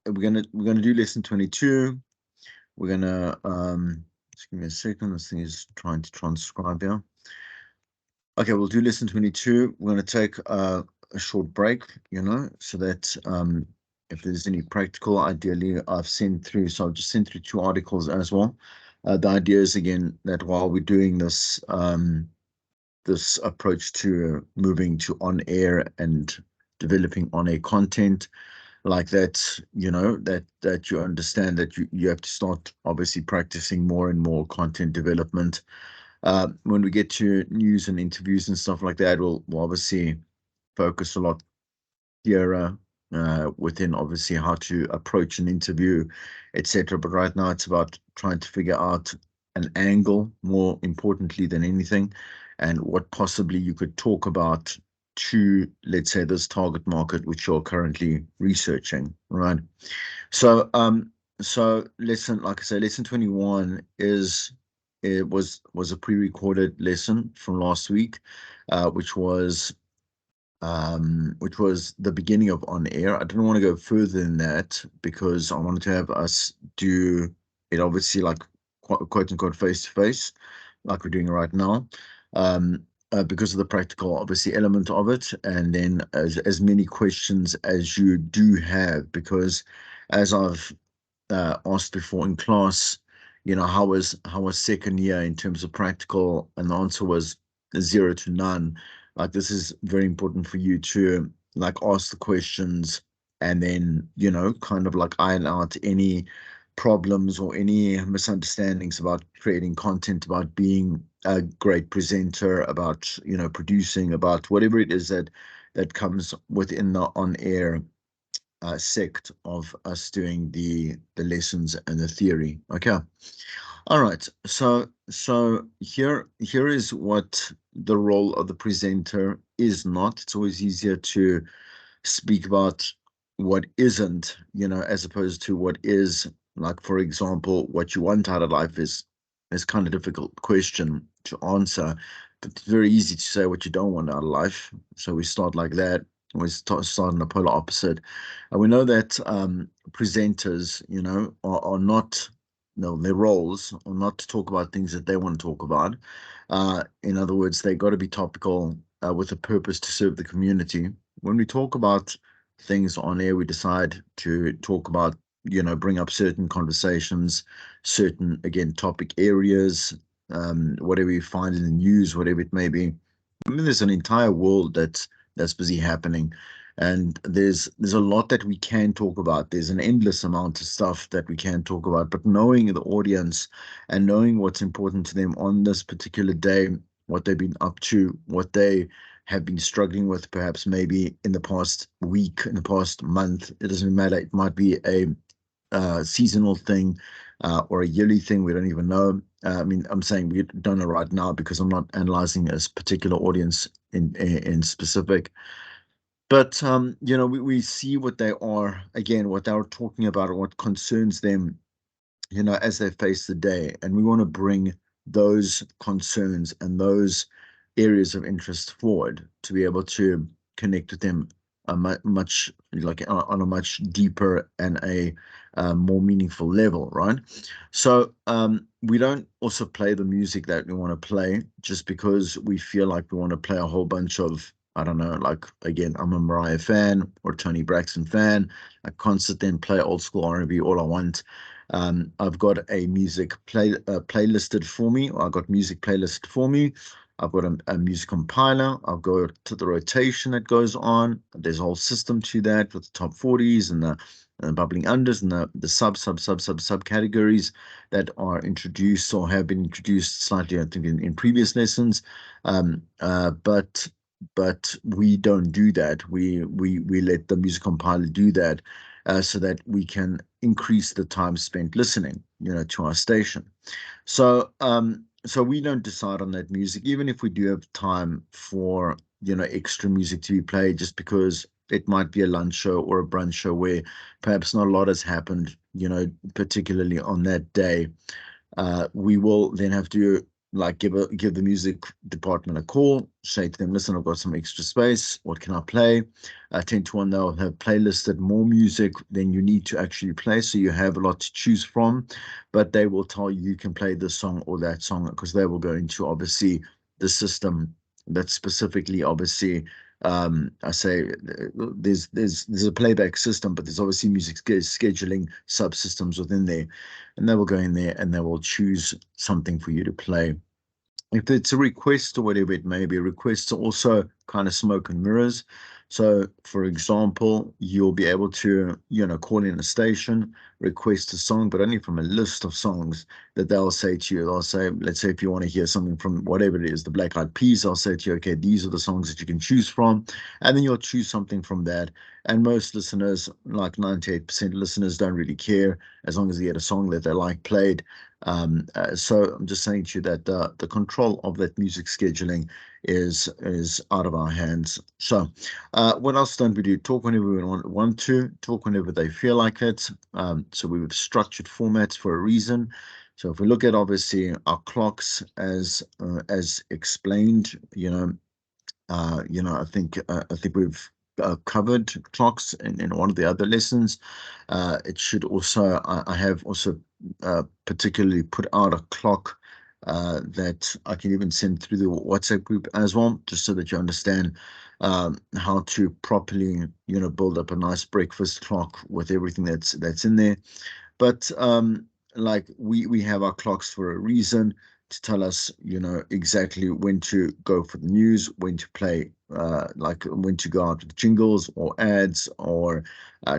we're gonna do lesson 22. We're gonna just give me a second. This thing is trying to transcribe here. Okay, we'll do lesson 22. We're gonna take a short break, so that if there's any practical, ideally I've sent through. So I've just sent through 2 articles as well. The idea is again that while we're doing this this approach to moving to on air and developing on air content like that, that you understand that you have to start obviously practicing more and more content development. When we get to news and interviews and stuff like that, we'll obviously focus a lot here within obviously how to approach an interview, etc. But right now it's about trying to figure out an angle more importantly than anything, and what possibly you could talk about to, let's say, this target market which you're currently researching, right? So lesson, like I say, lesson 21 was a pre-recorded lesson from last week, which was the beginning of on air. I didn't want to go further than that because I wanted to have us do it obviously like quote unquote face to face, like we're doing right now. Because of the practical obviously element of it, and then as many questions as you do have, because as I've asked before in class, how was second year in terms of practical, and the answer was 0 to none. Like, this is very important for you to like ask the questions, and then kind of like iron out any problems or any misunderstandings about creating content, about being a great presenter, about producing, about whatever it is that comes within the on air sect of us doing the lessons and the theory. Okay. All right. So here is what the role of the presenter is not. It's always easier to speak about what isn't, as opposed to what is. Like, for example, what you want out of life is kind of difficult question to answer, but it's very easy to say what you don't want out of life. So we start like that. We start on the polar opposite. And we know that presenters, are not, no, their roles are not to talk about things that they want to talk about. In other words, they got to be topical with a purpose to serve the community. When we talk about things on air, we decide to talk about, bring up certain conversations, certain, again, topic areas, whatever you find in the news, whatever it may be. I mean, there's an entire world that's busy happening, and there's a lot that we can talk about. There's an endless amount of stuff that we can talk about, but knowing the audience and knowing what's important to them on this particular day, what they've been up to, what they have been struggling with, perhaps maybe in the past week, in the past month, it doesn't matter. It might be a seasonal thing or a yearly thing. We don't even know. I mean, I'm saying we don't know right now because I'm not analyzing this particular audience in specific. But we see what they are, again, what they're talking about, or what concerns them, as they face the day, and we want to bring those concerns and those areas of interest forward to be able to connect with them much like on a much deeper and a more meaningful level, right? So we don't also play the music that we want to play just because we feel like we want to play a whole bunch of, I don't know, like, again, I'm a Mariah fan or Tony Braxton fan. I can't sit there and play old school R&B all I want. I've got a music playlisted for me, or I've got music playlisted for me. I've got a music compiler. I've got to the rotation that goes on. There's a whole system to that with the top 40s and the bubbling unders and the sub categories that are introduced or have been introduced slightly, I think, in previous lessons. But we don't do that. We let the music compiler do that, so that we can increase the time spent listening, to our station. So we don't decide on that music, even if we do have time for, extra music to be played, just because it might be a lunch show or a brunch show where perhaps not a lot has happened, particularly on that day. We will then have to like give the music department a call, say to them, listen, I've got some extra space, what can I play? 10 to 1, they'll have playlisted more music than you need to actually play, so you have a lot to choose from, but they will tell you you can play this song or that song, because they will go into obviously the system that specifically obviously I say there's a playback system, but there's obviously music scheduling subsystems within there, and they will go in there and they will choose something for you to play. If it's a request or whatever it may be, requests are also kind of smoke and mirrors. So, for example, you'll be able to, call in a station, request a song, but only from a list of songs that they'll say to you. They'll say, let's say if you want to hear something from whatever it is, the Black Eyed Peas, I'll say to you, okay, these are the songs that you can choose from. And then you'll choose something from that. And most listeners, like 98% listeners, don't really care as long as they get a song that they like played. So I'm just saying to you that the control of that music scheduling is out of our hands. So what else don't we do? Talk whenever we want to, talk whenever they feel like it. So we've structured formats for a reason. So if we look at obviously our clocks as explained, I think we've covered clocks in one of the other lessons. It should also, I have also particularly put out a clock that I can even send through the WhatsApp group as well, just so that you understand how to properly, build up a nice breakfast clock with everything that's in there. But like we have our clocks for a reason, to tell us, exactly when to go for the news, when to play, like when to go out with jingles or ads or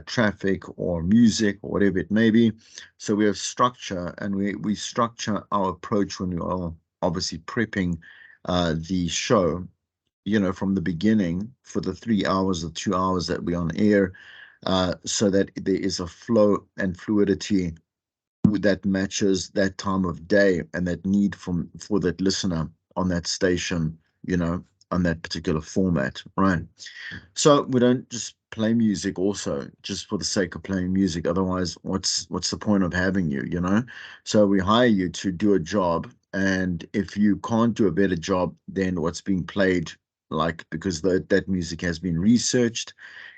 traffic or music or whatever it may be. So we have structure, and we structure our approach when we are obviously prepping the show, from the beginning for the 3 hours or 2 hours that we're on air, so that there is a flow and fluidity that matches that time of day and that need for that listener on that station, on that particular format, right? So we don't just play music also just for the sake of playing music. Otherwise, what's the point of having you? So we hire you to do a job, and if you can't do a better job than what's being played, like, because that music has been researched,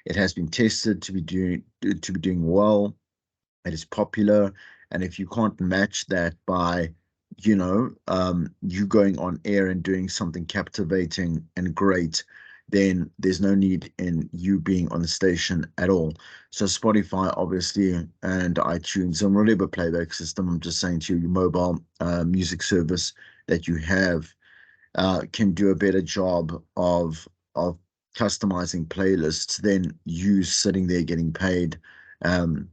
it has been tested to be doing well, it is popular, and if you can't match that by you going on air and doing something captivating and great, then there's no need in you being on the station at all. So Spotify obviously and iTunes and whatever playback system, I'm just saying to you, your mobile music service that you have, can do a better job of customizing playlists than you sitting there getting paid, um,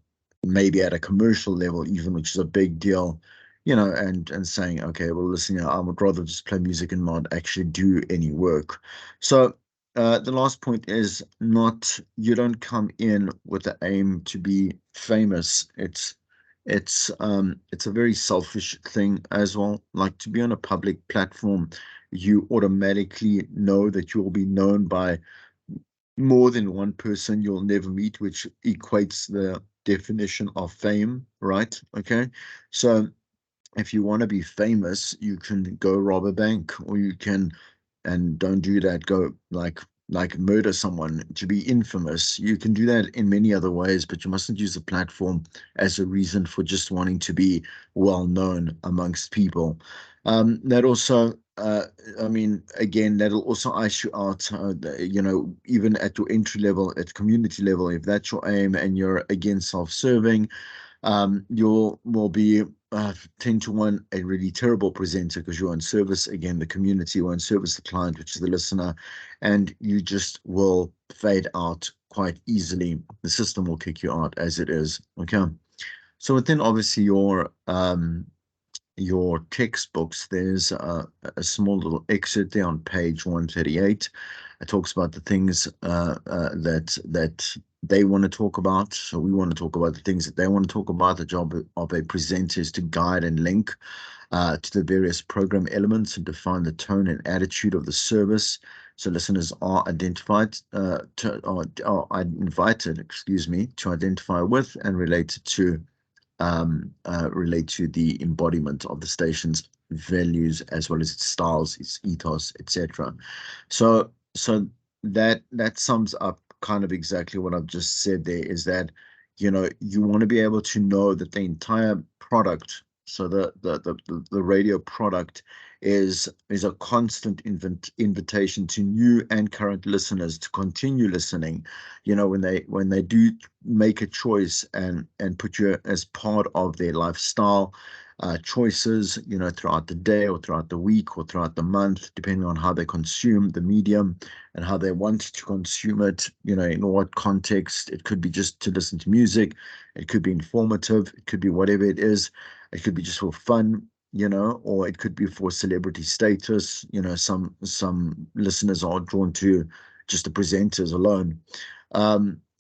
maybe at a commercial level, even, which is a big deal, and saying, okay, well, listen, I would rather just play music and not actually do any work. So the last point is, not you don't come in with the aim to be famous. It's a very selfish thing as well. Like, to be on a public platform, you automatically know that you will be known by more than one person you'll never meet, which equates the definition of fame, right? Okay. So if you want to be famous, you can go rob a bank, or you can, and don't do that, go like murder someone to be infamous. You can do that in many other ways, but you mustn't use the platform as a reason for just wanting to be well known amongst people. That also, I mean, again, that'll also ice you out, even at your entry level, at community level, if that's your aim and you're again self-serving, you will be 10 to 1 a really terrible presenter, because you're in service, again, the community, or in service the client, which is the listener, and you just will fade out quite easily. The system will kick you out as it is. Okay. So within obviously your textbooks, there's a small little excerpt there on page 138. It talks about the things that they want to talk about. So we want to talk about the things that they want to talk about. The job of a presenter is to guide and link to the various program elements and define the tone and attitude of the service. So listeners are are invited, excuse me, to identify with and relate to relate to the embodiment of the station's values as well as its styles, its ethos, etc. So that sums up kind of exactly what I've just said there, is that you want to be able to know that the entire product, so the radio product is a constant invitation to new and current listeners to continue listening, when they do make a choice and put you as part of their lifestyle choices, throughout the day or throughout the week or throughout the month, depending on how they consume the medium and how they want to consume it, in what context. It could be just to listen to music, it could be informative, it could be whatever it is, it could be just for fun, or it could be for celebrity status. Some listeners are drawn to just the presenters alone.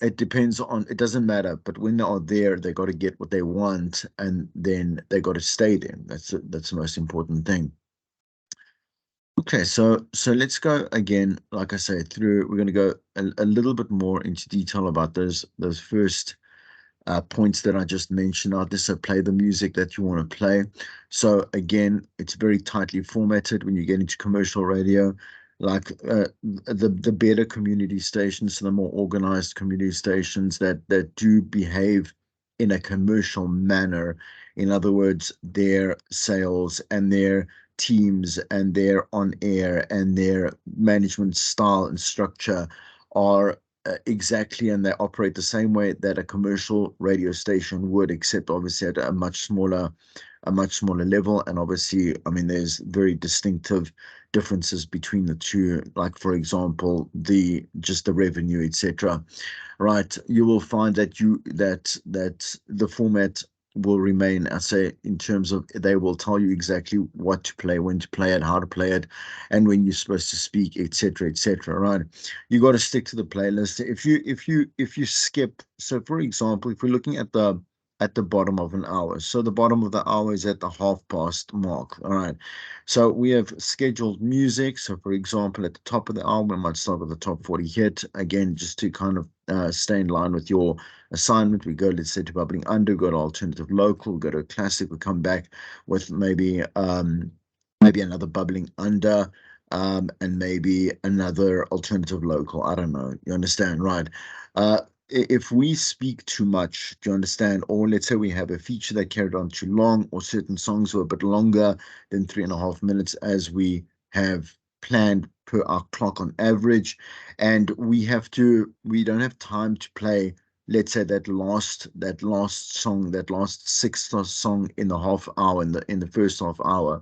It depends on, it doesn't matter, but when they are there, they got to get what they want, and then they got to stay there. That's the most important thing. Okay, so let's go again. Like I say, through we're going to go a little bit more into detail about those first points that I just mentioned out there. So play the music that you want to play. So again, it's very tightly formatted when you get into commercial radio. Like the better community stations, so the more organized community stations that do behave in a commercial manner. In other words, their sales and their teams and their on air and their management style and structure are exactly, and they operate the same way that a commercial radio station would, except obviously at a much smaller level. And obviously, I mean, there's very distinctive differences between the two, like for example, the revenue, etc. Right, you will find that the format will remain, I say, in terms of they will tell you exactly what to play, when to play it, how to play it, and when you're supposed to speak, etc., etc. Right, you got to stick to the playlist. If you skip, so for example, if we're looking at the bottom of an hour, so the bottom of the hour is at the half past mark. All right, so we have scheduled music. So for example, at the top of the hour, we might start with the top 40 hit again, just to kind of stay in line with your assignment. We go, let's say, to bubbling under, go to alternative local, go to a classic, we come back with maybe another bubbling under, and maybe another alternative local. I don't know. You understand, right? If we speak too much, do you understand? Or let's say we have a feature that carried on too long, or certain songs were a bit longer than 3.5 minutes as we have planned per our clock on average, and we don't have time to play, let's say, that last song, that last sixth song in the half hour, in the first half hour.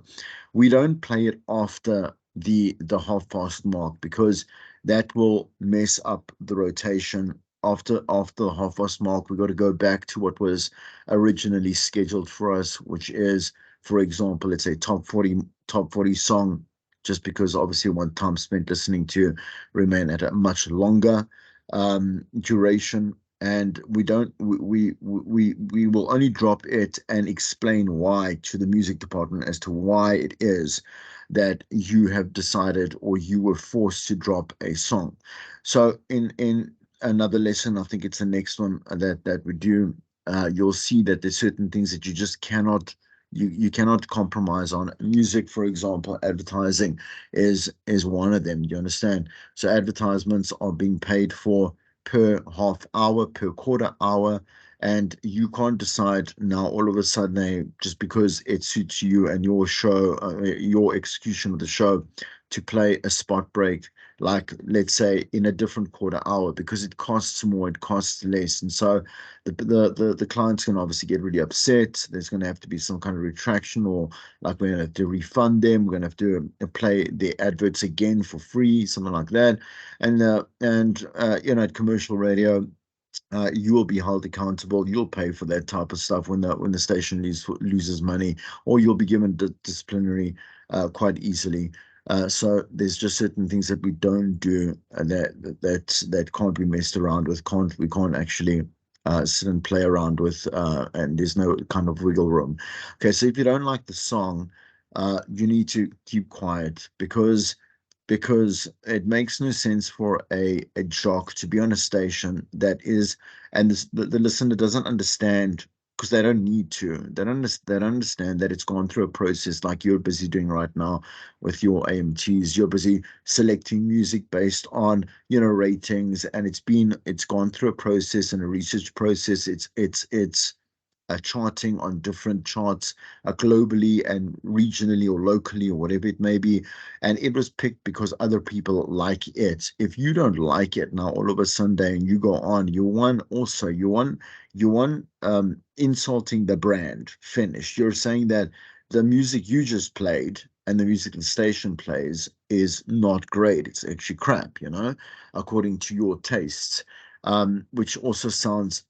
We don't play it after the half past mark, because that will mess up the rotation. After the half past mark, we got to go back to what was originally scheduled for us, which is, for example, let's say top 40 song, just because obviously we want time spent listening to remain at a much longer duration. And we will only drop it and explain why to the music department as to why it is that you have decided, or you were forced to drop a song. So in another lesson, I think it's the next one that we do, you'll see that there's certain things that you cannot compromise on. Music, for example, advertising is one of them. You understand? So advertisements are being paid for per half hour, per quarter hour, and you can't decide now all of a sudden, just because it suits you and your show, your execution of the show, to play a spot break, like let's say in a different quarter hour, because it costs more, it costs less. And so the client's going to obviously get really upset. There's going to have to be some kind of retraction, or like we're going to have to refund them. We're going to have to play the adverts again for free, something like that. And at commercial radio, you will be held accountable. You'll pay for that type of stuff when the station loses money, or you'll be given disciplinary quite easily. So there's just certain things that we don't do, that can't be messed around with. We can't actually sit and play around with, and there's no kind of wiggle room. Okay, so if you don't like the song, you need to keep quiet, because it makes no sense for a jock to be on a station that is, and the listener doesn't understand because they don't need to. They don't understand that it's gone through a process like you're busy doing right now with your AMTs. You're busy selecting music based on, ratings, and it's gone through a process and a research process. It's charting on different charts, globally and regionally or locally or whatever it may be. And it was picked because other people like it. If you don't like it now, all of a Sunday and you go on, you want insulting the brand. Finished. You're saying that the music you just played and the music the station plays is not great. It's actually crap, according to your tastes. Which also sounds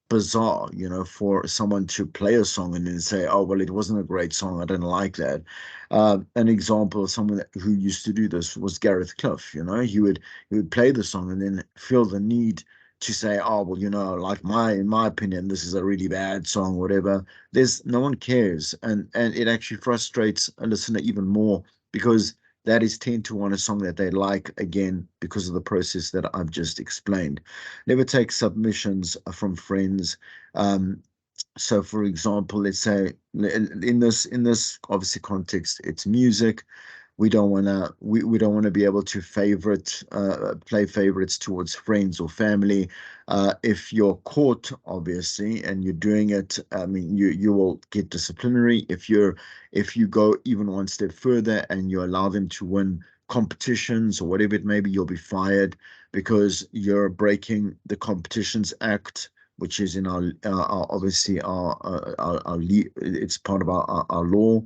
bizarre, for someone to play a song and then say, "Oh, well, it wasn't a great song. I didn't like that." An example of someone who used to do this was Gareth Cliff. He would play the song and then feel the need to say, "Oh, well, like in my opinion, this is a really bad song, whatever." There's no one cares, and it actually frustrates a listener even more because that is 10 to 1 a song that they like again because of the process that I've just explained. Never take submissions from friends. So for example, let's say in this obviously context, it's music. We don't want to be able to play favorites towards friends or family. If you're caught, obviously, and you're doing it, I mean, you will get disciplinary. If you go even one step further and you allow them to win competitions or whatever it may be, you'll be fired because you're breaking the Competitions Act, which is in our obviously it's part of our law,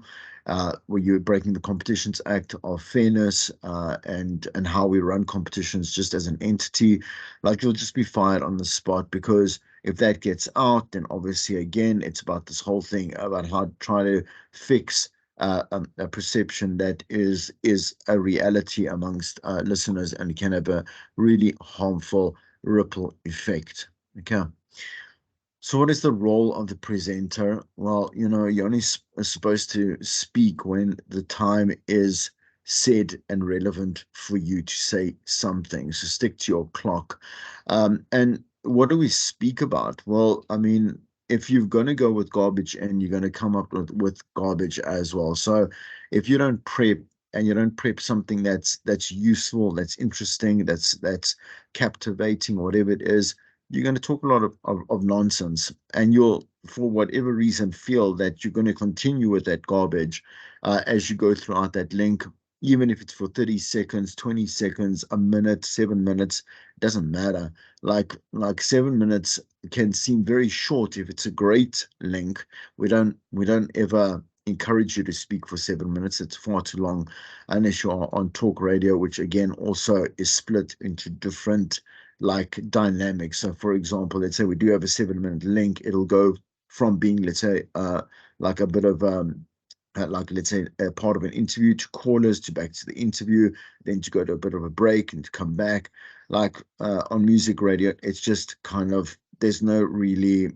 where you're breaking the Competitions Act of fairness, and how we run competitions just as an entity. Like, you'll just be fired on the spot because if that gets out, then obviously again it's about this whole thing about how to try to fix a perception that is a reality amongst listeners and can have a really harmful ripple effect. Okay. So, what is the role of the presenter? Well, you're only supposed to speak when the time is said and relevant for you to say something. So, stick to your clock. And what do we speak about? Well, I mean, if you're going to go with garbage and you're going to come up with garbage as well. So, if you don't prep and you don't prep something that's useful, that's interesting, that's captivating, whatever it is, you're going to talk a lot of nonsense, and you'll, for whatever reason, feel that you're going to continue with that garbage as you go throughout that link, even if it's for 30 seconds, 20 seconds, a minute, 7 minutes. Doesn't matter. Like 7 minutes can seem very short if it's a great link. We don't ever encourage you to speak for 7 minutes. It's far too long unless you're on talk radio, which again also is split into different like dynamics. So for example, let's say we do have a 7 minute link, it'll go from being, let's say, like a bit of like, let's say, a part of an interview to callers to back to the interview, then to go to a bit of a break and to come back. Like on music radio, it's just kind of, there's no really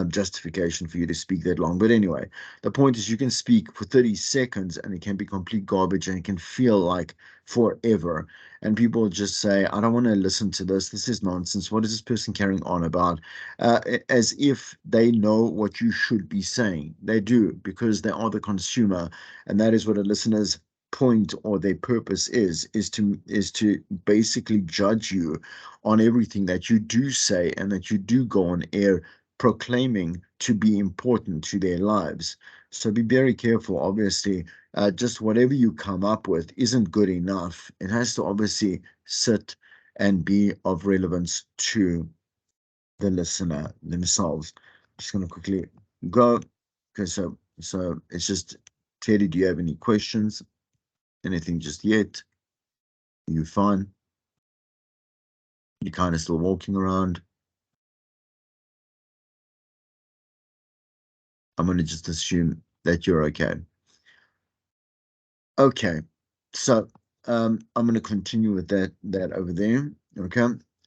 justification for you to speak that long. But anyway, the point is you can speak for 30 seconds and it can be complete garbage and it can feel like forever. And people just say, "I don't want to listen to this. This is nonsense. What is this person carrying on about?" As if they know what you should be saying. They do, because they are the consumer, and that is what a listener's point or their purpose is to basically judge you on everything that you do say and that you do go on air proclaiming to be important to their lives. So be very careful. Obviously, just whatever you come up with isn't good enough. It has to obviously sit and be of relevance to the listener themselves. Just gonna quickly go. Okay, so it's just, Teddy, do you have any questions? Anything just yet? You fine? You kind of still walking around? I'm gonna just assume that you're okay. Okay, so I'm going to continue with that over there. Okay,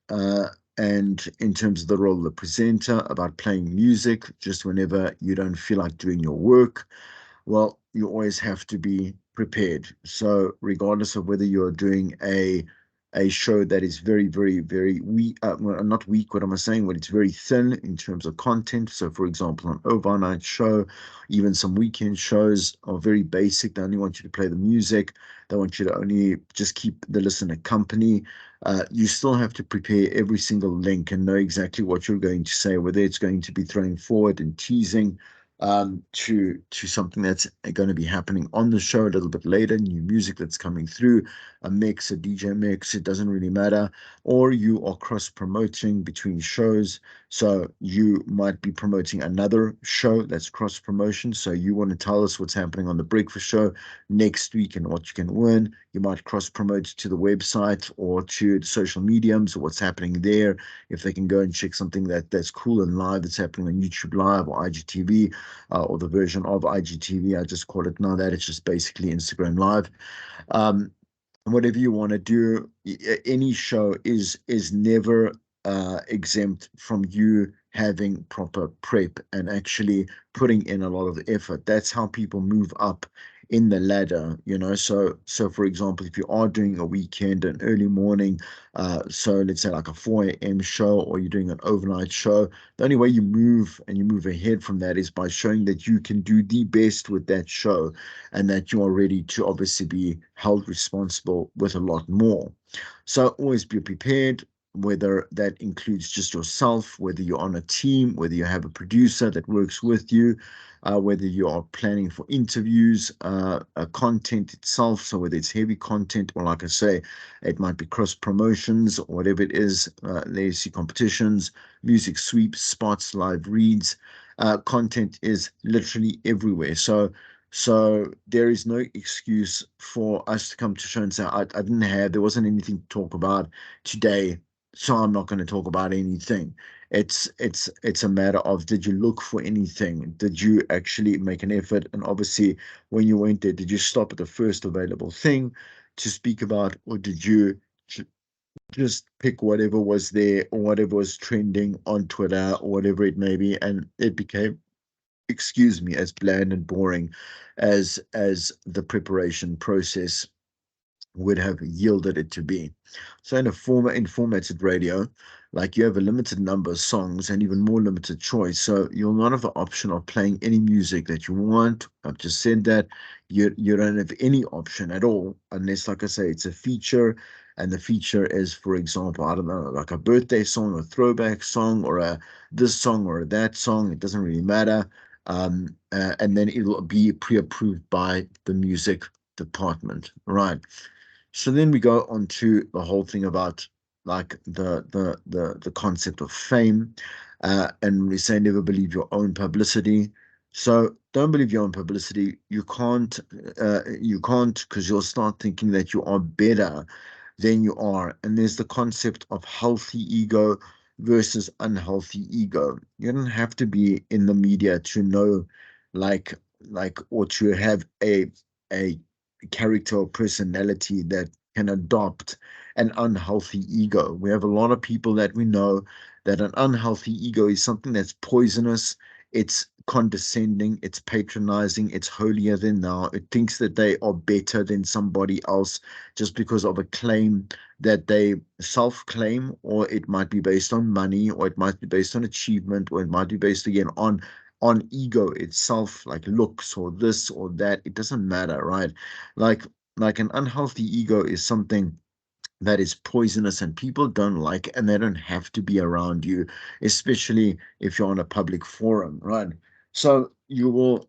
uh, and in terms of the role of the presenter, about playing music just whenever you don't feel like doing your work, well, you always have to be prepared. So regardless of whether you're doing a show that is very, very, very weak, well, not weak, what am I saying? But it's very thin in terms of content. So, for example, an overnight show, even some weekend shows are very basic. They only want you to play the music. They want you to only just keep the listener company. You still have to prepare every single link and know exactly what you're going to say, whether it's going to be throwing forward and teasing to something that's going to be happening on the show a little bit later, new music that's coming through, a mix, a DJ mix, it doesn't really matter. Or you are cross promoting between shows. So you might be promoting another show that's cross promotion. So you want to tell us what's happening on the breakfast show next week and what you can win. You might cross promote to the website or to the social mediums or what's happening there. If they can go and check something that's cool and live that's happening on YouTube Live or IGTV, or the version of IGTV, I just call it now that it's just basically Instagram Live. Um, Whatever you want to do, any show is never exempt from you having proper prep and actually putting in a lot of effort. That's how people move up in the ladder, you know. So for example, if you are doing a weekend, an early morning, so let's say like a 4 a.m. show, or you're doing an overnight show, the only way you move and you move ahead from that is by showing that you can do the best with that show and that you are ready to obviously be held responsible with a lot more. So always be prepared, whether that includes just yourself, whether you're on a team, whether you have a producer that works with you, whether you are planning for interviews, content itself. So whether it's heavy content or, like I say, it might be cross promotions or whatever it is, legacy competitions, music sweeps, spots, live reads. Content is literally everywhere. So there is no excuse for us to come to show and say, there wasn't anything to talk about today, so I'm not going to talk about anything. It's a matter of, did you look for anything? Did you actually make an effort? And obviously, when you went there, did you stop at the first available thing to speak about, or did you just pick whatever was there or whatever was trending on Twitter or whatever it may be, and it became, excuse me, as bland and boring as the preparation process would have yielded it to be. So in formatted radio, like, you have a limited number of songs and even more limited choice. So you'll not have the option of playing any music that you want. I've just said that you don't have any option at all, unless, like I say, it's a feature. And the feature is, for example, I don't know, like a birthday song, a throwback song, or a this song or that song. It doesn't really matter. And then it will be pre-approved by the music department, right? So then we go on to the whole thing about, like, the concept of fame, and we say never believe your own publicity. So don't believe your own publicity. You can't, because you'll start thinking that you are better than you are. And there's the concept of healthy ego versus unhealthy ego. You don't have to be in the media to know, like or to have a character or personality that can adopt an unhealthy ego. We have a lot of people that we know that an unhealthy ego is something that's poisonous. It's condescending, it's patronizing, it's holier than thou. It thinks that they are better than somebody else just because of a claim that they self-claim, or it might be based on money, or it might be based on achievement, or it might be based again on ego itself, like looks or this or that. It doesn't matter, right? Like like an unhealthy ego is something that is poisonous and people don't like, and they don't have to be around you, especially if you're on a public forum, right? So you will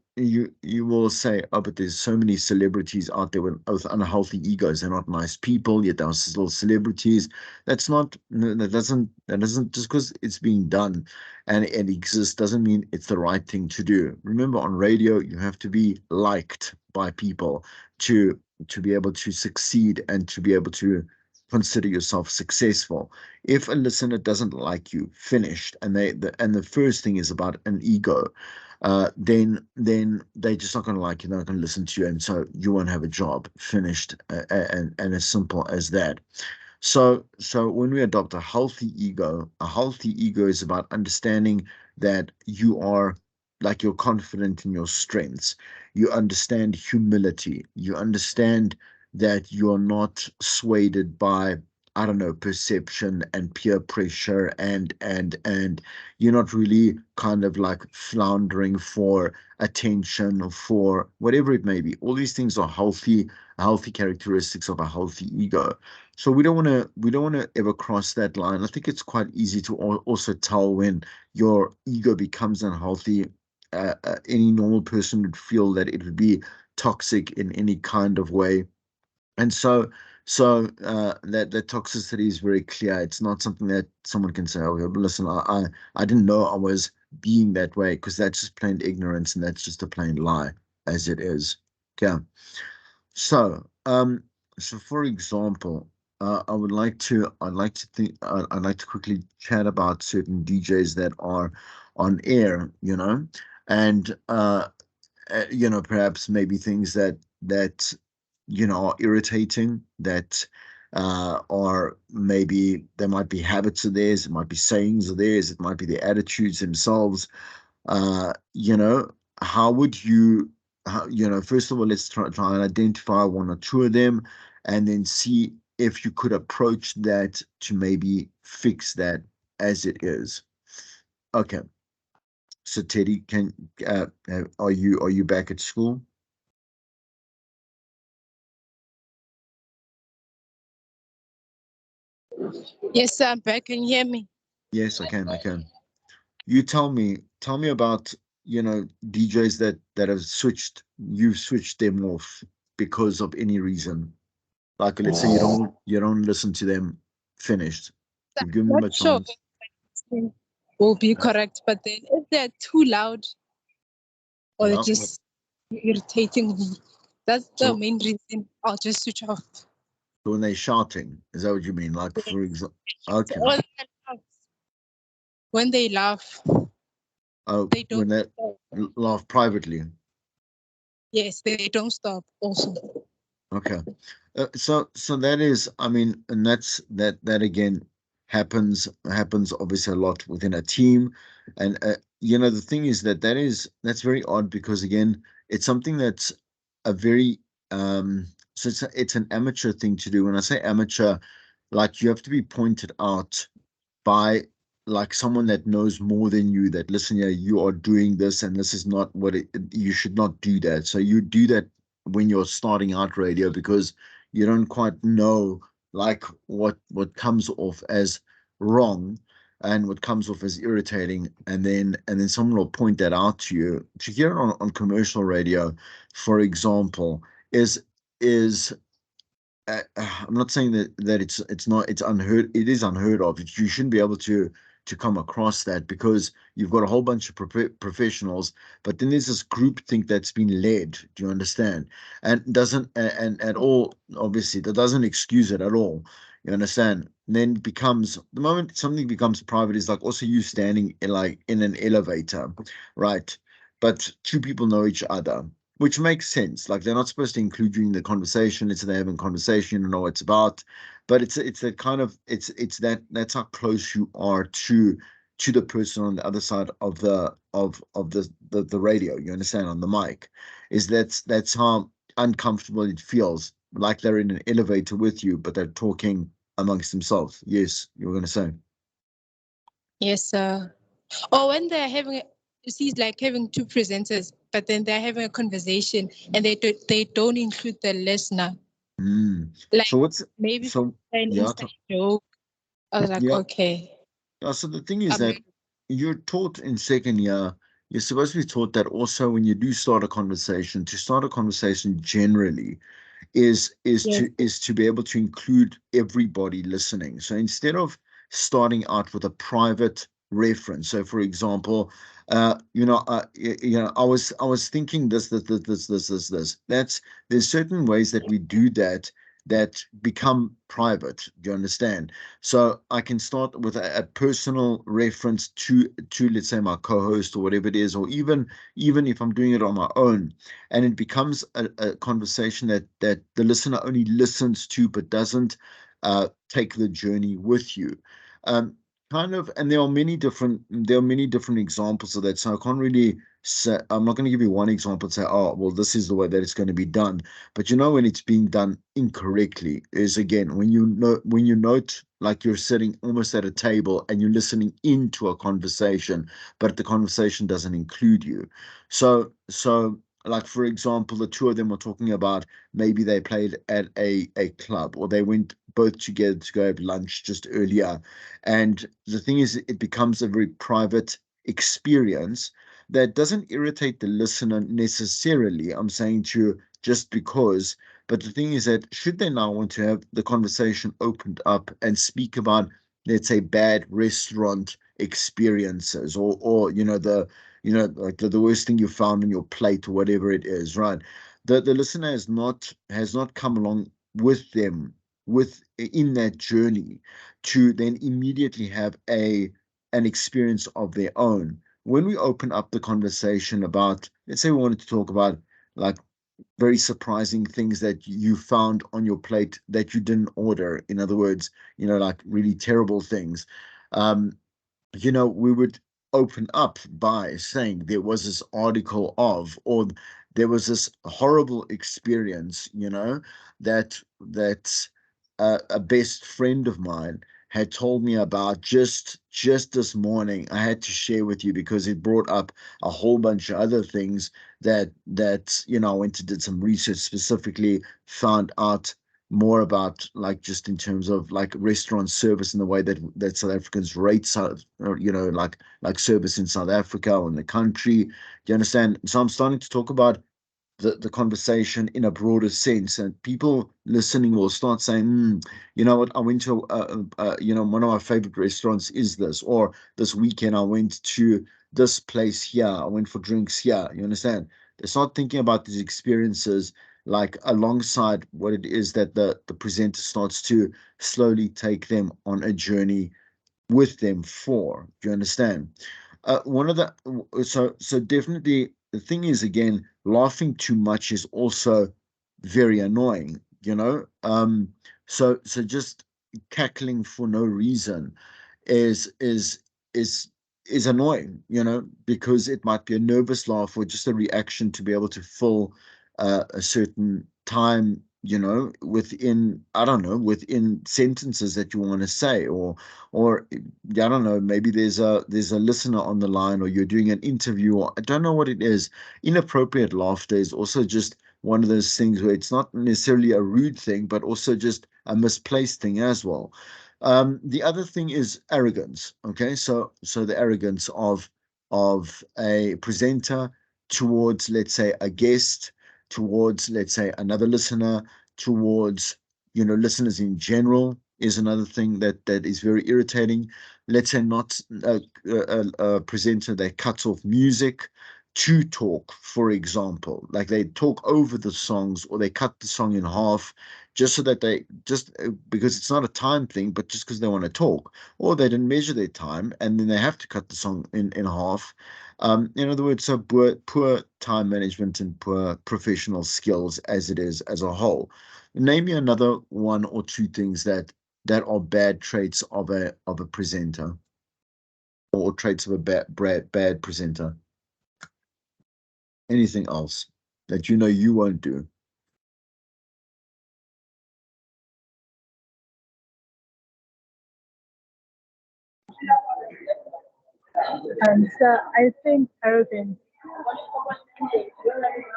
say, oh, but there's so many celebrities out there with unhealthy egos. They're not nice people, yet they're still celebrities. That doesn't just because it's being done and it exists doesn't mean it's the right thing to do. Remember, on radio, you have to be liked by people to be able to succeed and to be able to consider yourself successful. If a listener doesn't like you, finished, and the first thing is about an ego, then they're just not going to like you. They're not going to listen to you, and so you won't have a job. Finished, and as simple as that. So when we adopt a healthy ego is about understanding that you are, like, you're confident in your strengths. You understand humility. You understand that you're not swayed by I don't know, perception and peer pressure, and you're not really kind of like floundering for attention or for whatever it may be. All these things are healthy characteristics of a healthy ego. So we don't want to ever cross that line. I think it's quite easy to also tell when your ego becomes unhealthy. Any normal person would feel that it would be toxic in any kind of way. And so that toxicity is very clear. It's not something that someone can say, "Oh, yeah, but listen, I didn't know I was being that way," because that's just plain ignorance and that's just a plain lie, as it is. Okay. So, so for example, I'd like to quickly chat about certain DJs that are on air, and perhaps maybe things that are irritating, that or maybe there might be habits of theirs, it might be sayings of theirs, it might be their attitudes themselves. uh, you know, how would you, first of all, let's try and identify one or two of them, and then see if you could approach that to maybe fix that as it is. Okay, so Teddy, are you back at school? Yes, sir, I'm back. Can you hear me? Yes, I can. I can. You tell me about, DJs that have you've switched them off because of any reason. Like, let's say you don't listen to them, finished. You've given them Not a sure chance. if will be correct, but then if they're too loud or they're Yeah. just irritating me, that's the So, main reason I'll just switch off. so when they're shouting, is that what you mean? Like, for example, okay. Or when they laugh, Oh, they don't when they stop. laugh privately. Yes, they don't stop also. Okay. So that is, I mean, and that again happens obviously a lot within a team, and the thing is that's very odd, because again, it's something that's a very so it's an amateur thing to do. When I say amateur, like, you have to be pointed out by, like, someone that knows more than you, that, listen, yeah, you are doing this and this is not you should not do that. So you do that when you're starting out radio, because you don't quite know, like, what comes off as wrong and what comes off as irritating, and then someone will point that out to you. To hear it on commercial radio, for example, is I'm not saying that it's unheard, it is unheard of. You shouldn't be able to come across that, because you've got a whole bunch of professionals, but then there's this group think that's been led. Do you understand? And doesn't and at all, obviously that doesn't excuse it at all. You understand? And then it becomes, the moment something becomes private, is like also you standing in an elevator, right? But two people know each other, which makes sense. Like, they're not supposed to include you in the conversation. It's they're having a conversation, you know what it's about. But it's that kind of, that's how close you are to the person on the other side of the radio. You understand, on the mic, is that's how uncomfortable it feels. Like they're in an elevator with you, but they're talking amongst themselves. Yes, you were going to say. Yes, sir. Or when they're having, you see, it's like having two presenters, but then they're having a conversation and they don't include the listener. Mm. Like So what's maybe so an yeah, inside joke. I was like, yeah. okay, So the thing is I'm that you're taught in second year, you're supposed to be taught that also when you do start a conversation, to start a conversation generally is is yes, to is to be able to include everybody listening. So instead of starting out with a private reference, so for example, I was thinking this. There's certain ways that we do that become private. Do you understand? So I can start with a personal reference to, let's say, my co-host or whatever it is, or even if I'm doing it on my own, and it becomes a conversation that the listener only listens to, but doesn't take the journey with you. Um, kind of, and there are many different examples of that. So I can't really say, I'm not going to give you one example and say, oh, well, this is the way that it's going to be done. But when it's being done incorrectly is, again, when you note, like, you're sitting almost at a table and you're listening into a conversation, but the conversation doesn't include you. So like, for example, the two of them were talking about maybe they played at a club, or they went both together to go have lunch just earlier. And the thing is, it becomes a very private experience that doesn't irritate the listener necessarily. I'm saying to you, just because. But the thing is that, should they now want to have the conversation opened up and speak about, let's say, bad restaurant experiences, or like the worst thing you found on your plate, or whatever it is, right? The listener has not come along with them, in that journey, to then immediately have an experience of their own. When we open up the conversation about, let's say we wanted to talk about, like, very surprising things that you found on your plate that you didn't order. In other words, like, really terrible things. Um, we would open up by saying there was this article of, or there was this horrible experience, that a best friend of mine had told me about just this morning. I had to share with you because it brought up a whole bunch of other things that I went and did some research, specifically found out more about, like, just in terms of, like, restaurant service and the way that South Africans rate, like service in South Africa or in the country. Do you understand? So I'm starting to talk about the conversation in a broader sense, and people listening will start saying, you know what, I went to one of my favorite restaurants is this, or this weekend I went to this place here, I went for drinks here. You understand? They start thinking about these experiences, like, alongside what it is that the presenter starts to slowly take them on a journey with them for. Do you understand? One of the so definitely, the thing is, again, laughing too much is also very annoying. So just cackling for no reason is is is is annoying, because it might be a nervous laugh or just a reaction to be able to fill a certain time, within, I don't know, within sentences that you want to say, or I don't know, maybe there's a listener on the line, or you're doing an interview, or I don't know what it is. Inappropriate laughter is also just one of those things where it's not necessarily a rude thing, but also just a misplaced thing as well. The other thing is arrogance. Okay, so the arrogance of a presenter towards, let's say, a guest, towards, let's say, another listener, towards, listeners in general, is another thing that is very irritating. Let's say, not a presenter that cuts off music to talk, for example, like they talk over the songs, or they cut the song in half, just so that they just because it's not a time thing, but just because they want to talk, or they didn't measure their time and then they have to cut the song in half. In other words, so poor time management and poor professional skills, as it is as a whole. Name me another one or two things that are bad traits of a presenter, or traits of a bad presenter. Anything else that you won't do? So I think arrogance,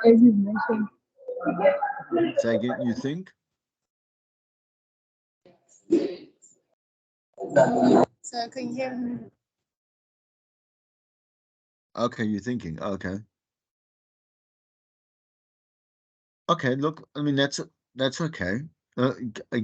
as you mentioned, Say again, you think? So can you hear me? Okay, you're thinking. Okay. Okay, look, I mean, that's okay.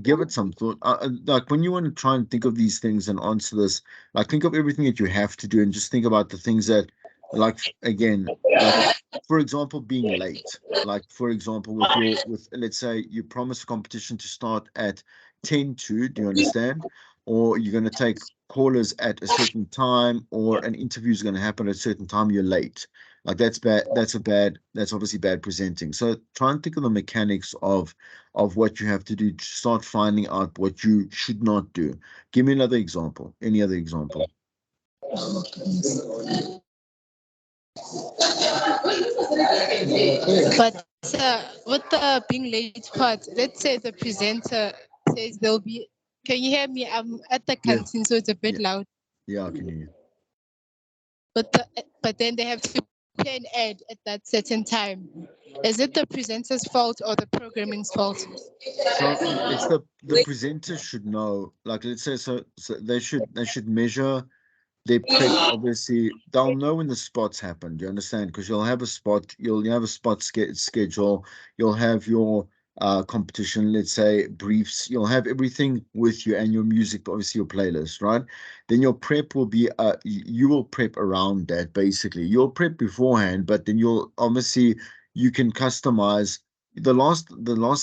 Give it some thought. Like, when you want to try and think of these things and answer this, like, think of everything that you have to do, and just think about the things that, like, again, like, for example, being late. Like, for example, with let's say you promise a competition to start at 10 to, do you understand? Or you're going to take callers at a certain time, or an interview is going to happen at a certain time, you're late. Like that's bad. That's obviously bad presenting. So try and think of the mechanics of what you have to do to start finding out what you should not do. Give me another example. Any other example? But with the being late part, let's say the presenter says there'll be. Can you hear me? I'm at the Yeah, canteen, so it's a bit yeah, loud. yeah. I can hear you. But then they have to play an ad at that certain time. Is it the presenter's fault or the programming's fault? So it's the presenter should know. Like let's say so they should measure their prep. Obviously they'll know when the spots happen. Do you understand? Because you'll have a spot schedule, you'll have your competition, let's say briefs, you'll have everything with you, and your music, obviously your playlist, right? Then your prep will be you will prep around that. Basically you'll prep beforehand, but then you'll obviously you can customize. The last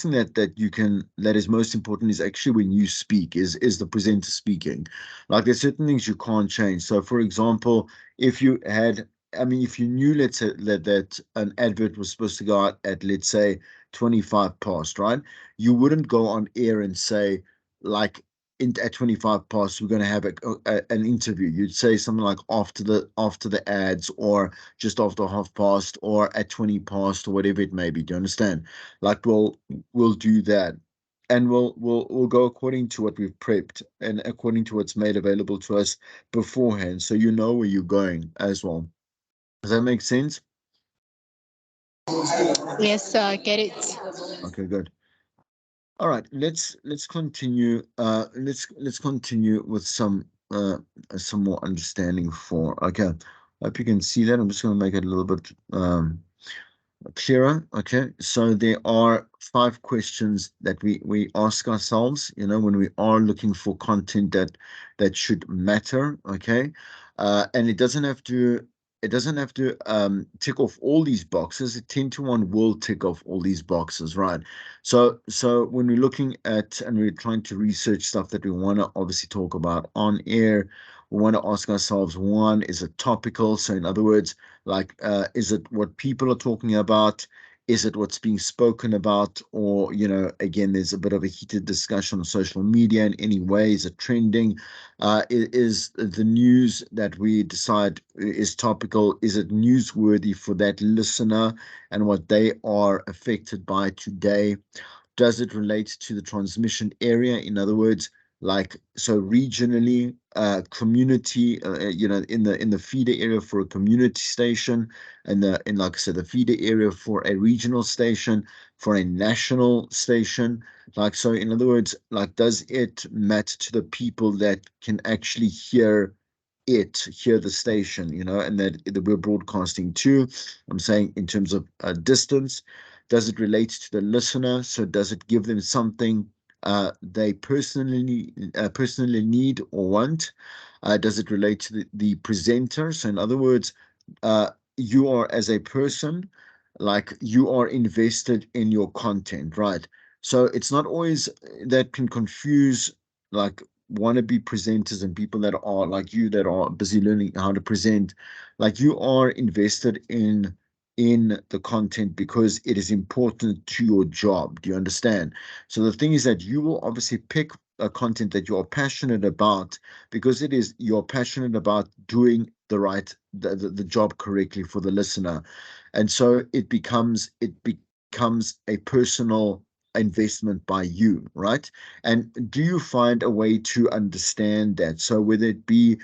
thing that is most important is actually when you speak, is the presenter speaking. Like there's certain things you can't change. So for example, if you had, I mean, if you knew, let's say that an advert was supposed to go out at, let's say, 25 past, right? You wouldn't go on air and say, like, at 25 past, we're going to have an interview. You'd say something like after the ads, or just after half past, or at 20 past, or whatever it may be. Do you understand? Like we'll do that, and we'll go according to what we've prepped and according to what's made available to us beforehand, so you know where you're going as well. Does that make sense? Yes, I get it. Okay, good. All right, let's continue. Let's continue with some more understanding for. Okay, hope you can see that. I'm just going to make it a little bit clearer. Okay, so there are 5 questions that we ask ourselves, when we are looking for content that should matter. Okay, and it doesn't have to tick off all these boxes. A 10 to 1 will tick off all these boxes, right? So when we're looking at and we're trying to research stuff that we want to obviously talk about on air, we want to ask ourselves, one, is it topical? So in other words, like, is it what people are talking about? Is it what's being spoken about? Or, again, there's a bit of a heated discussion on social media in any way. Is it trending? Is the news that we decide is topical? Is it newsworthy for that listener and what they are affected by today? Does it relate to the transmission area? In other words, like, so regionally, community, in the feeder area for a community station, and like I said, the feeder area for a regional station, for a national station. Like, so in other words, like, does it matter to the people that can actually hear the station, and that we're broadcasting to? I'm saying in terms of distance. Does it relate to the listener? So does it give them something they personally need or want? Does it relate to the presenter? So in other words, you are, as a person, like, you are invested in your content, right? So it's not always that can confuse, like, wannabe presenters and people that are like you, that are busy learning how to present. Like, you are invested in the content because it is important to your job. Do you understand? So the thing is that you will obviously pick a content that you're passionate about, because you're passionate about doing the job correctly for the listener. And so it becomes a personal investment by you, right? And do you find a way to understand that? So whether it be,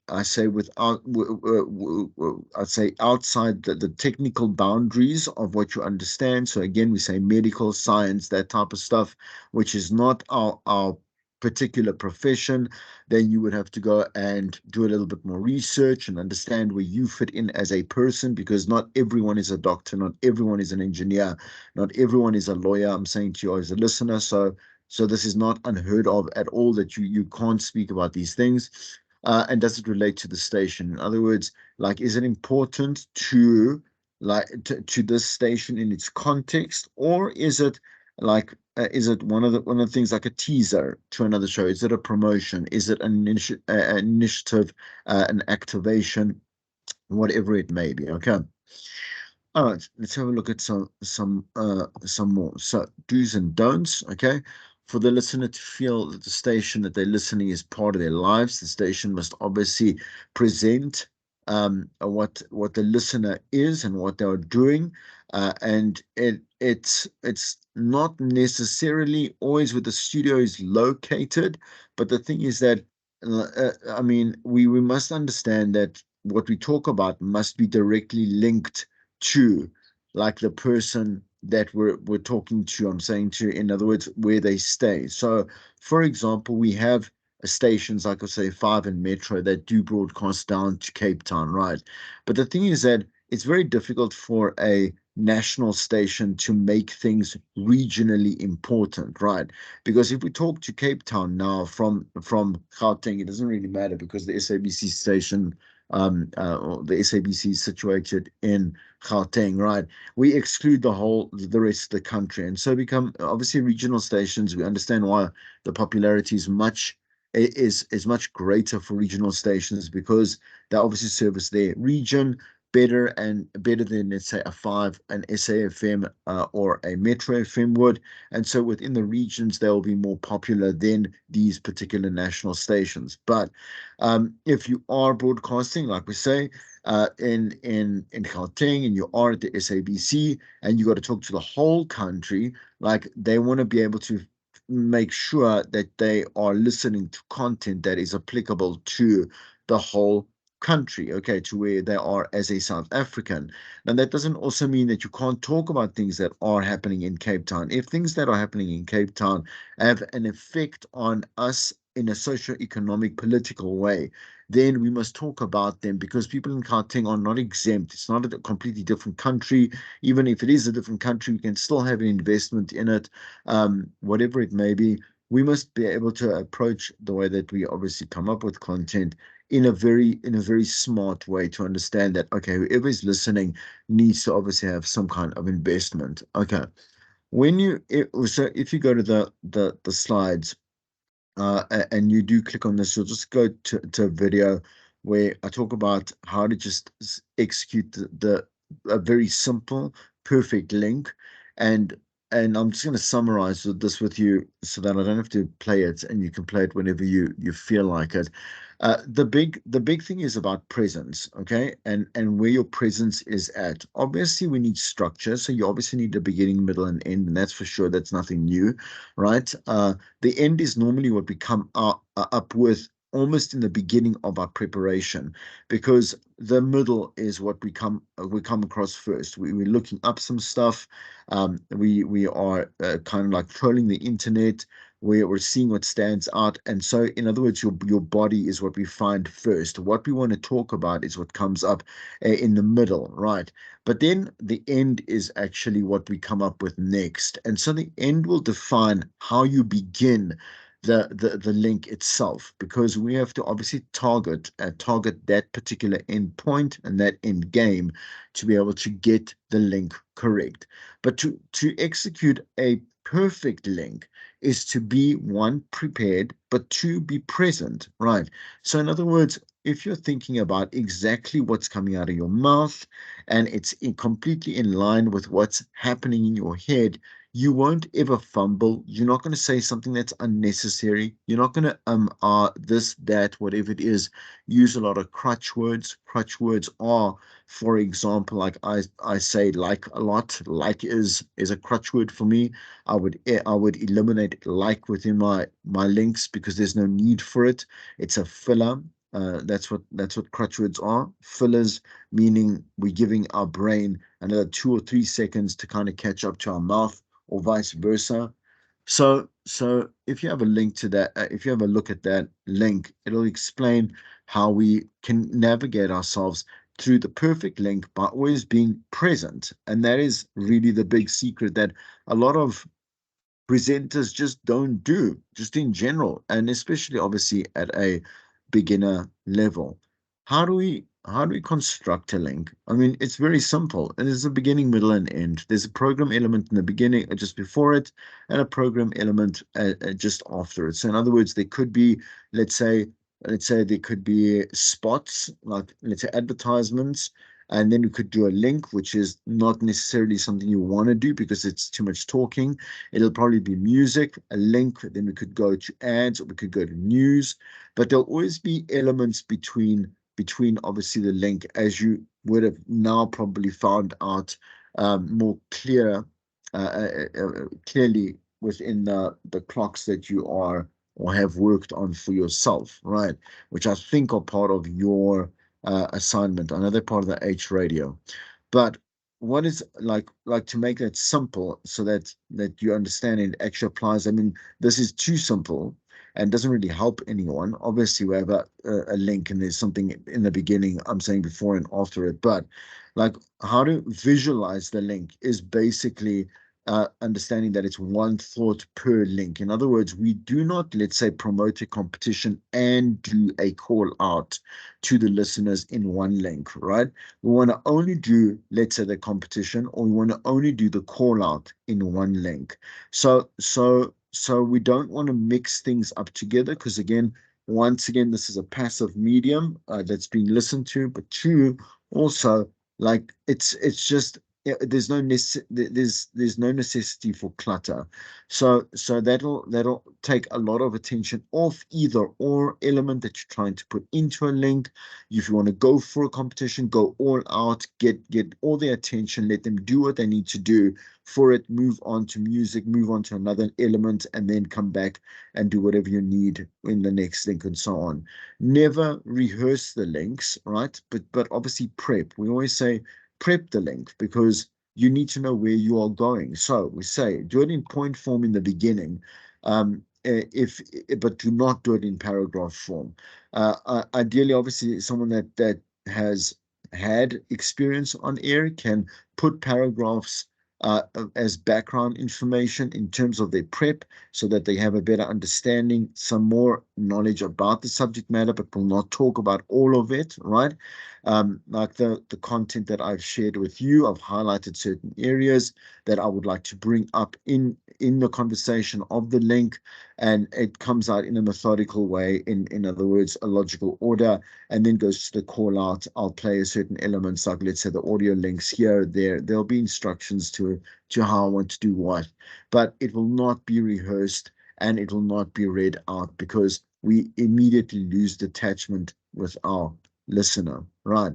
I say, I'd say outside the technical boundaries of what you understand. So again, we say medical science, that type of stuff, which is not our particular profession. Then you would have to go and do a little bit more research and understand where you fit in as a person, because not everyone is a doctor, not everyone is an engineer, not everyone is a lawyer. I'm saying to you as a listener. So this is not unheard of at all, that you can't speak about these things. And does it relate to the station? In other words, like, is it important to this station in its context, or is it like is it one of the things like a teaser to another show? Is it a promotion? Is it an initiative, an activation, whatever it may be? Okay. All right, let's have a look at some more. So do's and don'ts, okay? For the listener to feel that the station that they're listening is part of their lives, the station must obviously present what the listener is and what they're doing. And it's not necessarily always where the studio is located, but the thing is that I mean, we must understand that what we talk about must be directly linked to like the person that we're talking to. I'm saying to, in other words, where they stay. So for example, we have stations like I say 5 and Metro that do broadcast down to Cape Town, right? But the thing is that it's very difficult for a national station to make things regionally important, right? Because if we talk to Cape Town now from Gauteng, it doesn't really matter because the SABC station the SABC is situated in Gauteng, right? We exclude the rest of the country, and so become obviously regional stations. We understand why the popularity is much greater for regional stations because they obviously service their region better than let's say a 5 an SAFM or a Metro FM would, and so within the regions they will be more popular than these particular national stations. But if you are broadcasting, like we say, in Gauteng, and you are at the SABC, and you got to talk to the whole country, like they want to be able to make sure that they are listening to content that is applicable to the whole country, okay, to where they are as a South African. Now, that doesn't also mean that you can't talk about things that are happening in Cape Town. If things that are happening in Cape Town have an effect on us in a socio-economic, political way, then we must talk about them because people in Gauteng are not exempt. It's not a completely different country. Even if it is a different country, we can still have an investment in it, whatever it may be. We must be able to approach the way that we obviously come up with content in a very smart way to understand that, okay, whoever is listening needs to obviously have some kind of investment. Okay. So if you go to the slides, and you do click on this, you'll just go to a video where I talk about how to just execute a very simple, perfect link. And I'm just going to summarize this with you so that I don't have to play it, and you can play it whenever you feel like it. The big thing is about presence, okay, and where your presence is at. Obviously, we need structure, so you obviously need a beginning, middle, and end, and that's for sure. That's nothing new, right? The end is normally what we come up with almost in the beginning of our preparation, because the middle is what we come across first. We're looking up some stuff. We are kind of like trolling the internet, where we're seeing what stands out. And so, in other words, your body is what we find first. What we want to talk about is what comes up in the middle, right? But then the end is actually what we come up with next. And so the end will define how you begin the link itself, because we have to obviously target that particular end point and that end game to be able to get the link correct. But to execute a perfect link is to be, one, prepared, but two, be present, right? So in other words, if you're thinking about exactly what's coming out of your mouth and it's completely in line with what's happening in your head, you won't ever fumble. You're not going to say something that's unnecessary. You're not going to this, that, whatever it is, use a lot of crutch words. Crutch words are, for example, like I say like a lot. Like is a crutch word for me. I would eliminate like within my links because there's no need for it. It's a filler. That's what crutch words are. Fillers, meaning we're giving our brain another 2 or 3 seconds to kind of catch up to our mouth, or vice versa. So if you have a link to that, if you have a look at that link, it'll explain how we can navigate ourselves through the perfect link by always being present. And that is really the big secret that a lot of presenters just don't do, just in general, and especially obviously at a beginner level. how do we construct a link? I mean, it's very simple. And there's a beginning, middle, and end. There's a program element in the beginning, just before it, and a program element just after it. So in other words, there could be, let's say, there could be spots, like let's say advertisements, and then we could do a link, which is not necessarily something you want to do because it's too much talking. It'll probably be music, a link, then we could go to ads, or we could go to news, but there'll always be elements between obviously the link, as you would have now probably found out more clearly within the clocks that you are or have worked on for yourself, right? Which I think are part of your assignment. I know they're part of the H radio, but what is like to make that simple so that you understand it actually applies. I mean, this is too simple and doesn't really help anyone. Obviously, we have a link and there's something in the beginning, I'm saying before and after it, but like how to visualize the link is basically understanding that it's one thought per link. In other words, we do not, let's say, promote a competition and do a call out to the listeners in one link, right? We want to only do, let's say, the competition, or we want to only do the call out in one link. So we don't want to mix things up together because, again, once again, this is a passive medium that's being listened to, but two, also, like it's just there's no there's no necessity for clutter. So that'll take a lot of attention off either or element that you're trying to put into a link. If you want to go for a competition, go all out, get all their attention, let them do what they need to do for it, move on to music, move on to another element, and then come back and do whatever you need in the next link and so on. Never rehearse the links, right? But obviously prep. We always say prep the link because you need to know where you are going. So we say do it in point form in the beginning, but do not do it in paragraph form. Ideally, obviously, someone that has had experience on air can put paragraphs as background information in terms of their prep so that they have a better understanding, some more knowledge about the subject matter, but will not talk about all of it, right? Like the content that I've shared with you, I've highlighted certain areas that I would like to bring up in the conversation of the link, and it comes out in a methodical way, in other words, a logical order, and then goes to the call out. I'll play a certain elements, like let's say the audio links here, there'll be instructions to how I want to do what, but it will not be rehearsed and it will not be read out because we immediately lose detachment with our listener, right?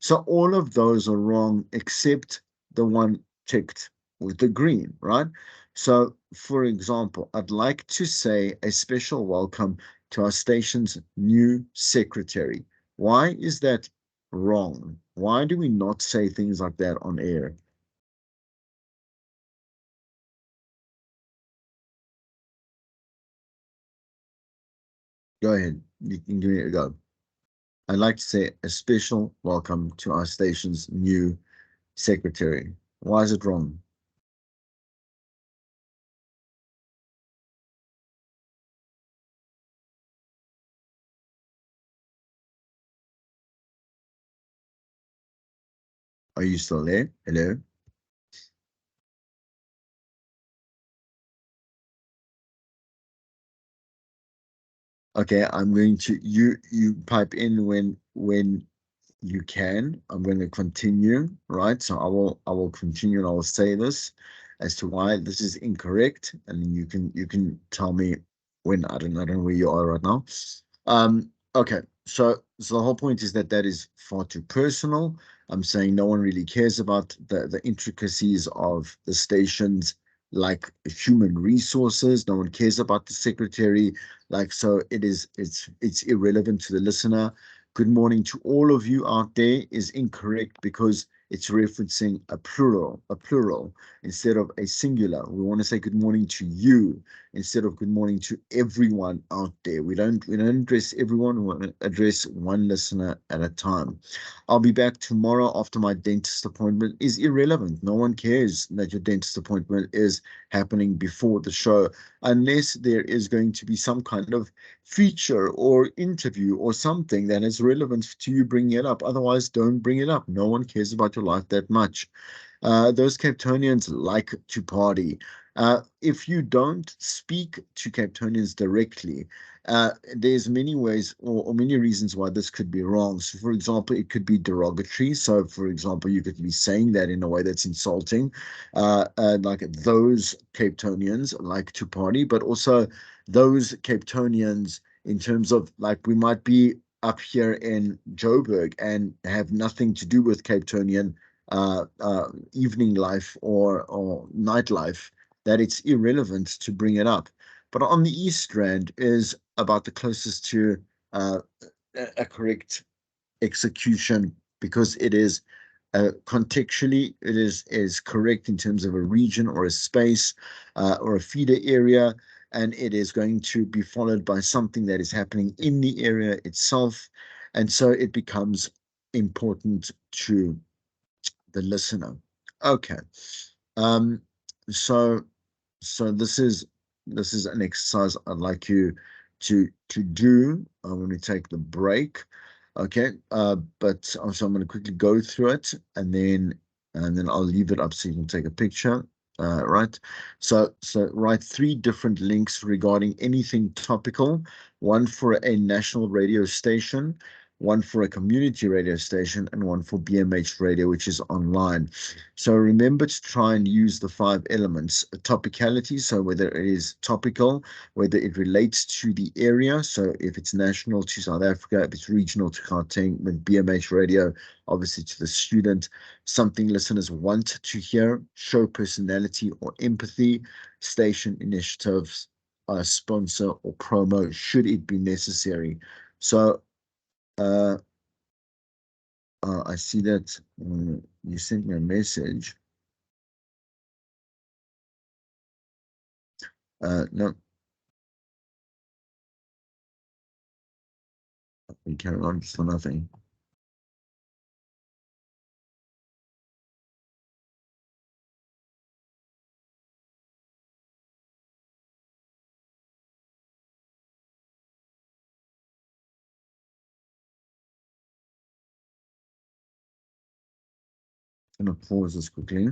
So all of those are wrong except the one ticked with the green, right? So, for example, I'd like to say a special welcome to our station's new secretary. Why is that wrong? Why do we not say things like that on air? Go ahead. You can give it a go. I'd like to say a special welcome to our station's new secretary. Why is it wrong? Are you still there? Hello? Okay, I'm going to you pipe in when you can. I'm going to continue, right? So I will continue and I will say this as to why this is incorrect, and then you can tell me when. I don't know where you are right now. Okay, so the whole point is that is far too personal. I'm saying no one really cares about the intricacies of the stations, like human resources. No one cares about the secretary. Like, so it's irrelevant to the listener. Good morning to all of you out there is incorrect because it's referencing a plural instead of a singular. We want to say good morning to you instead of good morning to everyone out there. We don't address everyone. We want to address one listener at a time. I'll be back tomorrow after my dentist appointment is irrelevant. No one cares that your dentist appointment is happening before the show, unless there is going to be some kind of feature or interview or something that is relevant to you bringing it up. Otherwise, don't bring it up. No one cares about your life that much. Those Cape Townians like to party. If you don't speak to Cape Townians directly, there's many ways or many reasons why this could be wrong. So, for example, it could be derogatory. So, for example, you could be saying that in a way that's insulting, like those Cape Townians like to party, but also those Cape Townians in terms of like we might be up here in Joburg and have nothing to do with Cape Townian evening life or nightlife, that it's irrelevant to bring it up. But on the East Rand is about the closest to uh, a correct execution because it is contextually it is correct in terms of a region or a space or a feeder area, and it is going to be followed by something that is happening in the area itself, and so it becomes important to the listener. Okay. Um, so this is an exercise I'd like you to do when we take the break. Okay. But also I'm going to quickly go through it and then I'll leave it up so you can take a picture. Right. So write 3 different links regarding anything topical, one for a national radio station, one for a community radio station, and one for BMH radio, which is online. So remember to try and use the 5 elements: topicality, so whether it is topical, whether it relates to the area, so if it's national to South Africa, if it's regional to Gauteng, with BMH radio, obviously to the student, something listeners want to hear, show personality or empathy, station initiatives, sponsor or promo, should it be necessary. So uh, I see that you sent me a message. No, we carry on for nothing. I'm gonna pause this quickly.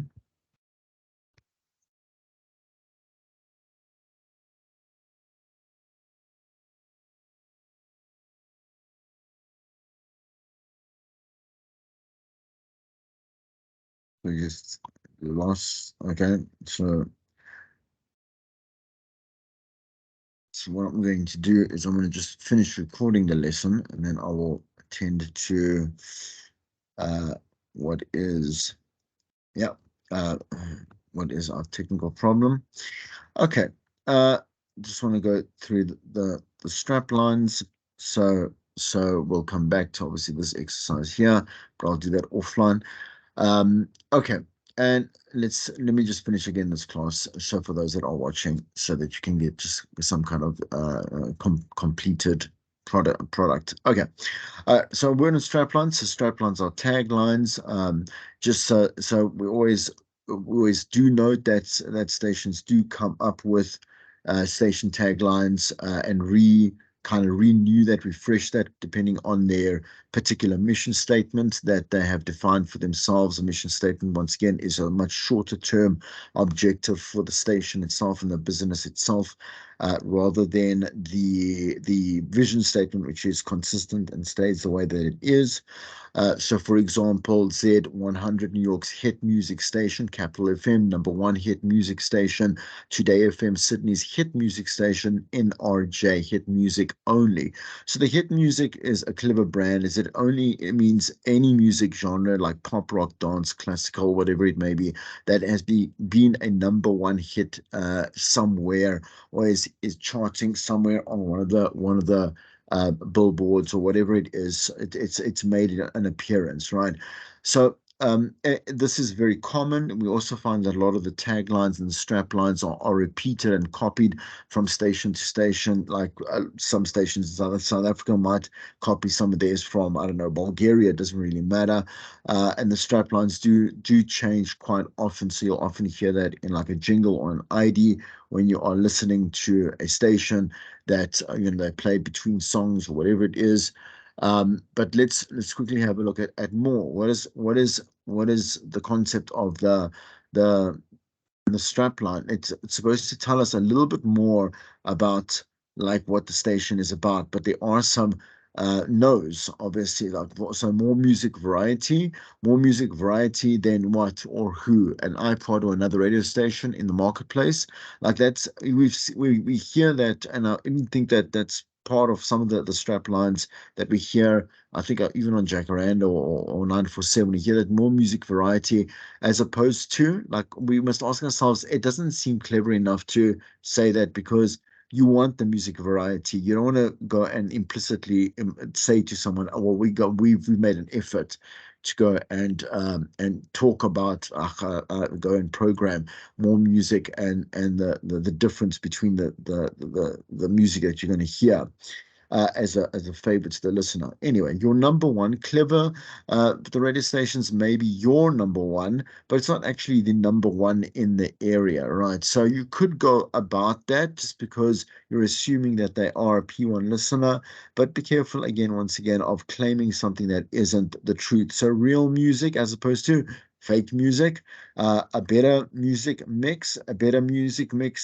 We just lost. Okay, so what I'm going to do is I'm going to just finish recording the lesson, and then I will attend to uh, what is yeah what is our technical problem. Okay, just want to go through the strap lines. So we'll come back to obviously this exercise here, but I'll do that offline. Okay, and let me just finish again this class. So for those that are watching, so that you can get just some kind of completed product. Okay, so word and strap lines. So strap lines are taglines. Just so we always do note that stations do come up with station taglines and kind of renew that, refresh that, depending on their particular mission statement that they have defined for themselves. A mission statement, once again, is a much shorter term objective for the station itself and the business itself, rather than the vision statement, which is consistent and stays the way that it is. So, for example, Z100, New York's hit music station, Capital FM, #1 hit music station, Today FM, Sydney's hit music station, NRJ, hit music only. So the hit music is a clever brand. It means any music genre like pop, rock, dance, classical, whatever it may be, that has been a #1 hit somewhere, or is charting somewhere on one of the billboards or whatever it is. It's made an appearance, right? So This is very common. We also find that a lot of the taglines and the strap lines are repeated and copied from station to station. Like some stations in South Africa might copy some of theirs from, I don't know, Bulgaria. It doesn't really matter. And the strap lines do change quite often. So you'll often hear that in like a jingle or an ID when you are listening to a station that they play between songs or whatever it is. But let's quickly have a look at more. What is the concept of the the strap line? It's supposed to tell us a little bit more about like what the station is about, but there are some no's, obviously, like so more music variety than what or who, an iPod or another radio station in the marketplace. Like that's we hear that, and I even think that that's part of some of the strap lines that we hear. I think even on Jacaranda or 947, we hear that more music variety, as opposed to, like, we must ask ourselves, it doesn't seem clever enough to say that, because you want the music variety. You don't want to go and implicitly say to someone, oh, well, we've made an effort to go and talk about go and program more music, and the difference between the music that you're going to hear as a favorite to the listener. Anyway, your number one, clever. The radio stations may be your number one, but it's not actually the number one in the area, right? So you could go about that just because you're assuming that they are a P1 listener, but be careful again, once again, of claiming something that isn't the truth. So real music as opposed to fake music, a better music mix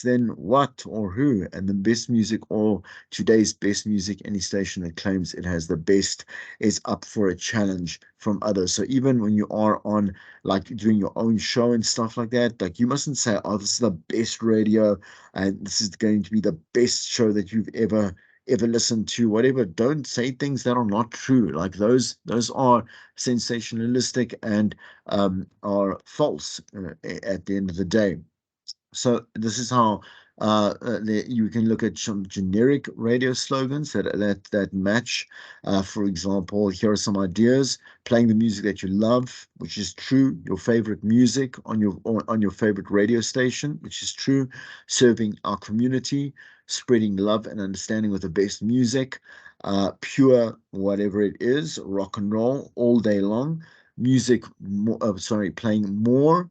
than what or who, and the best music or today's best music. Any station that claims it has the best is up for a challenge from others. So even when you are on, like, doing your own show and stuff like that, like, you mustn't say, oh, this is the best radio and this is going to be the best show that you've ever listened to, whatever. Don't say things that are not true. Like, those are sensationalistic and are false at the end of the day. So this is how you can look at some generic radio slogans that match. For example, here are some ideas: playing the music that you love, which is true; your favorite music on your favorite radio station, which is true; serving our community, spreading love and understanding with the best music, pure whatever it is, rock and roll all day long. Playing more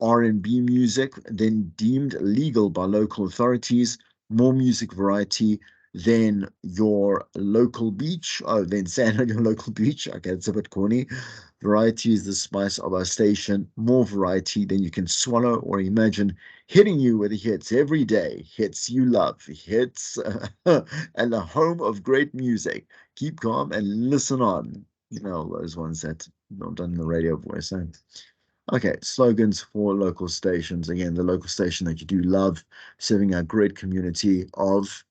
R&B music than deemed legal by local authorities, more music variety than your local beach, than sand on your local beach. Okay, it's a bit corny. Variety is the spice of our station. More variety than you can swallow or imagine, hitting you with hits every day. Hits you love. Hits and the home of great music. Keep calm and listen on. You know, those ones that not done in the radio voice. Eh? Okay, slogans for local stations. Again, the local station that you do love, serving a great community of,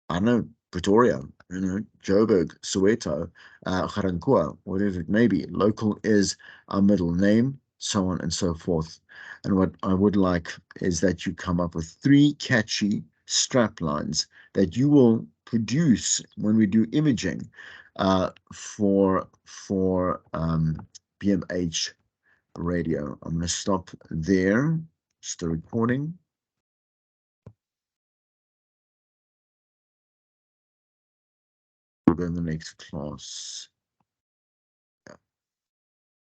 I don't know, Pretoria, Joburg, Soweto, Garankuwa, whatever it may be. Local is our middle name, so on and so forth. And what I would like is that you come up with 3 catchy strap lines that you will produce when we do imaging for BMH radio. I'm going to stop there. Just the recording. We'll go to the next class.